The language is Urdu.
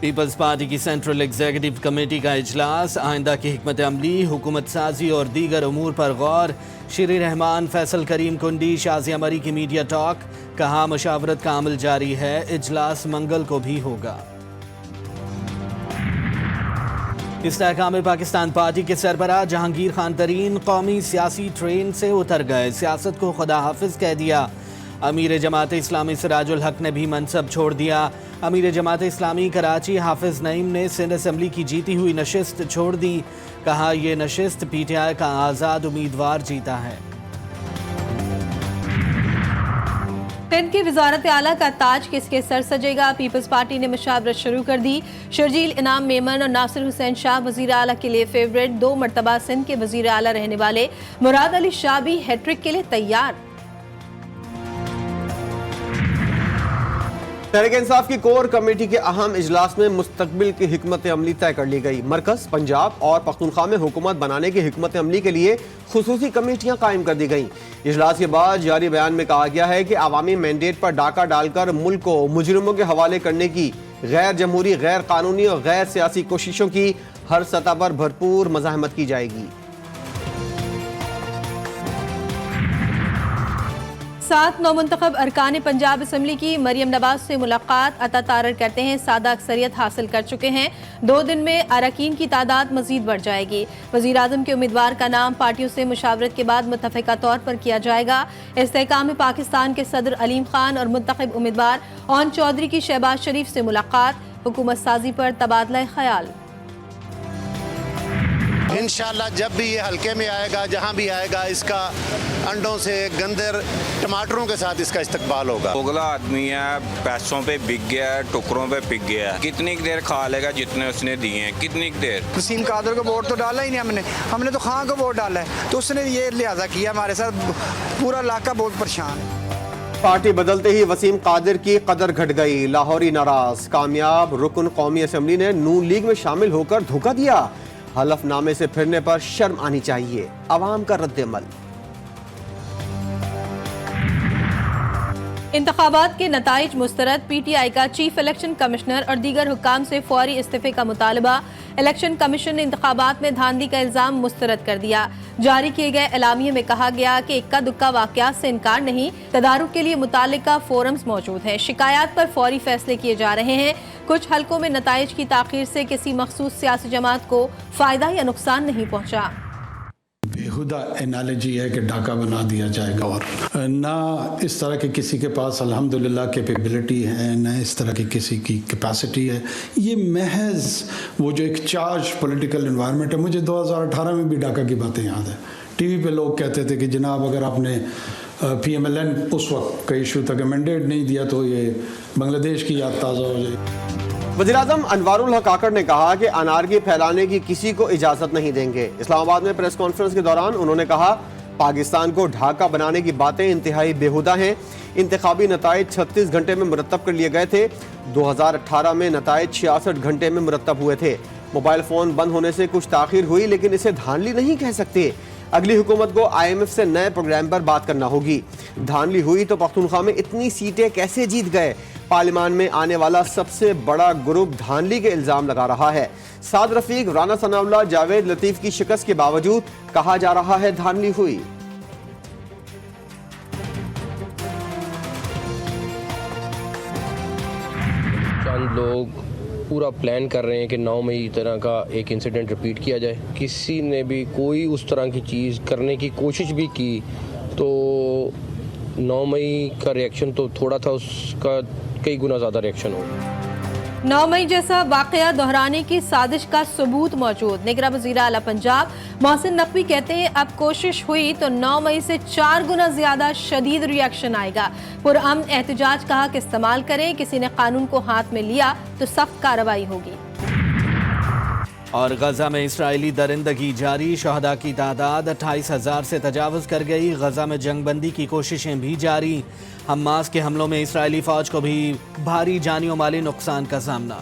پیپلز پارٹی کی سینٹرل ایگزیکٹو کمیٹی کا اجلاس، آئندہ کی حکمت عملی، حکومت سازی اور دیگر امور پر غور۔ شیری رحمان، فیصل کریم کنڈی، شازیہ مری کی میڈیا ٹاک، کہا مشاورت کا عمل جاری ہے، اجلاس منگل کو بھی ہوگا۔ استحکام پاکستان پارٹی کے سربراہ جہانگیر خان ترین قومی سیاسی ٹرین سے اتر گئے، سیاست کو خدا حافظ کہہ دیا۔ امیر جماعت اسلامی سراج الحق نے بھی منصب چھوڑ دیا۔ امیر جماعت اسلامی کراچی حافظ نعیم نے سندھ اسمبلی کی جیتی ہوئی نشست چھوڑ دی، کہا یہ نشست پی ٹی آئی کا آزاد امیدوار جیتا ہے۔ سندھ کی وزارت اعلیٰ کا تاج کس کے سر سجے گا؟ پیپلز پارٹی نے مشاورت شروع کر دی۔ شرجیل انعام میمن اور ناصر حسین شاہ وزیر اعلیٰ کے لیے فیورٹ، 2 مرتبہ سندھ کے وزیر اعلیٰ رہنے والے مراد علی شاہ بھی ہیٹرک کے لیے تیار۔ تحریک انصاف کی کور کمیٹی کے اہم اجلاس میں مستقبل کی حکمت عملی طے کر لی گئی۔ مرکز، پنجاب اور پختونخوا میں حکومت بنانے کی حکمت عملی کے لیے خصوصی کمیٹیاں قائم کر دی گئیں۔ اجلاس کے بعد جاری بیان میں کہا گیا ہے کہ عوامی مینڈیٹ پر ڈاکہ ڈال کر ملک کو مجرموں کے حوالے کرنے کی غیر جمہوری، غیر قانونی اور غیر سیاسی کوششوں کی ہر سطح پر بھرپور مزاحمت کی جائے گی۔ 7 نومنتخب ارکان پنجاب اسمبلی کی مریم نواز سے ملاقات، عطا تارر کرتے ہیں سادہ اکثریت حاصل کر چکے ہیں، 2 دن میں اراکین کی تعداد مزید بڑھ جائے گی۔ وزیر اعظم کے امیدوار کا نام پارٹیوں سے مشاورت کے بعد متفقہ طور پر کیا جائے گا۔ استحکام پاکستان کے صدر علیم خان اور منتخب امیدوار اون چودھری کی شہباز شریف سے ملاقات، حکومت سازی پر تبادلہ خیال۔ انشاءاللہ جب بھی یہ حلقے میں آئے گا، جہاں بھی آئے گا، اس کا انڈوں سے، گندر، ٹماٹروں کے ساتھ اس کا استقبال ہوگا۔ دوگلا آدمی ہے، پیسوں پہ بک گیا ہے، ٹکروں پہ بک گیا ہے، کتنی دیر کھا لے گا جتنے اس نے دیے ہیں، کتنی دیر۔ وسیم قادر کو ووٹ تو ڈالا ہی نہیں ہم نے تو خان کو ووٹ ڈالا ہے، تو اس نے یہ لحاظہ کیا ہمارے ساتھ، پورا علاقہ بہت پریشان ہے۔ پارٹی بدلتے ہی وسیم قادر کی قدر گھٹ گئی، لاہوری ناراض، کامیاب رکن قومی اسمبلی نے نون لیگ میں شامل ہو کر دھوکہ دیا، حلف نامے سے پھرنے پر شرم آنی چاہیے، عوام کا رد عمل۔ انتخابات کے نتائج مسترد، پی ٹی آئی کا چیف الیکشن کمشنر اور دیگر حکام سے فوری استعفے کا مطالبہ۔ الیکشن کمیشن نے انتخابات میں دھاندلی کا الزام مسترد کر دیا۔ جاری کیے گئے اعلامیے میں کہا گیا کہ اکا دکا واقعات سے انکار نہیں، تدارک کے لیے متعلقہ فورمز موجود ہیں، شکایات پر فوری فیصلے کیے جا رہے ہیں۔ کچھ حلقوں میں نتائج کی تاخیر سے کسی مخصوص سیاسی جماعت کو فائدہ یا نقصان نہیں پہنچا۔ بےہودہ انالوجی ہے کہ ڈاکہ بنا دیا جائے گا، اور نہ اس طرح کے کسی کے پاس الحمدللہ کیپیبلٹی ہے، نہ اس طرح کی کسی کی کیپیسٹی ہے۔ یہ محض وہ جو ایک چارج پولیٹیکل انوائرمنٹ ہے۔ مجھے 2018 میں بھی ڈاکہ کی باتیں یاد ہیں، ٹی وی پہ لوگ کہتے تھے کہ جناب اگر آپ نے پی ایم ایل این اس وقت کا ایشو تھا کہ مینڈیٹ نہیں دیا تو یہ بنگلہ دیش کی یاد تازہ ہو جائے۔ وزیراعظم انوار الحق کاکڑ نے کہا کہ انارکی پھیلانے کی کسی کو اجازت نہیں دیں گے۔ اسلام آباد میں پریس کانفرنس کے دوران انہوں نے کہا پاکستان کو ڈھاکہ بنانے کی باتیں انتہائی بیہودہ ہیں۔ انتخابی نتائج 36 گھنٹے میں مرتب کر لیے گئے تھے، 2018 میں نتائج 66 گھنٹے میں مرتب ہوئے تھے۔ موبائل فون بند ہونے سے کچھ تاخیر ہوئی، لیکن اسے دھاندلی نہیں کہہ سکتے۔ اگلی حکومت کو آئی ایم ایف سے نئے پروگرام پر بات کرنا ہوگی۔ دھاندلی ہوئی تو پختونخوا میں اتنی سیٹیں کیسے جیت گئے؟ پارلیمان میں آنے والا سب سے بڑا گروپ دھاندلی کے الزام لگا رہا ہے۔ سعد رفیق، رانا ثناء اللہ، جاوید لطیف کی شکست کے باوجود کہا جا رہا ہے دھاندلی ہوئی۔ چند لوگ پورا پلان کر رہے ہیں کہ 9 مئی طرح کا ایک انسیڈنٹ ریپیٹ کیا جائے۔ کسی نے بھی کوئی اس طرح کی چیز کرنے کی کوشش بھی کی تو 9 مئی کا ریئیکشن تو تھوڑا تھا، اس کا کئی گنا زیادہ ریئیکشن ہو۔ 9 مئی جیسا واقعہ دہرانے کی سازش کا ثبوت موجود۔ نگراں وزیر اعلیٰ پنجاب محسن نقوی کہتے ہیں اب کوشش ہوئی تو 9 مئی سے 4 گنا زیادہ شدید ریئیکشن آئے گا۔ پرامن احتجاج کہا کہ استعمال کریں، کسی نے قانون کو ہاتھ میں لیا تو سخت کارروائی ہوگی۔ اور غزہ میں اسرائیلی درندگی جاری، شہداء کی تعداد 28,000 سے تجاوز کر گئی۔ غزہ میں جنگ بندی کی کوششیں بھی جاری، حماس کے حملوں میں اسرائیلی فوج کو بھی بھاری جانی و مالی نقصان کا سامنا۔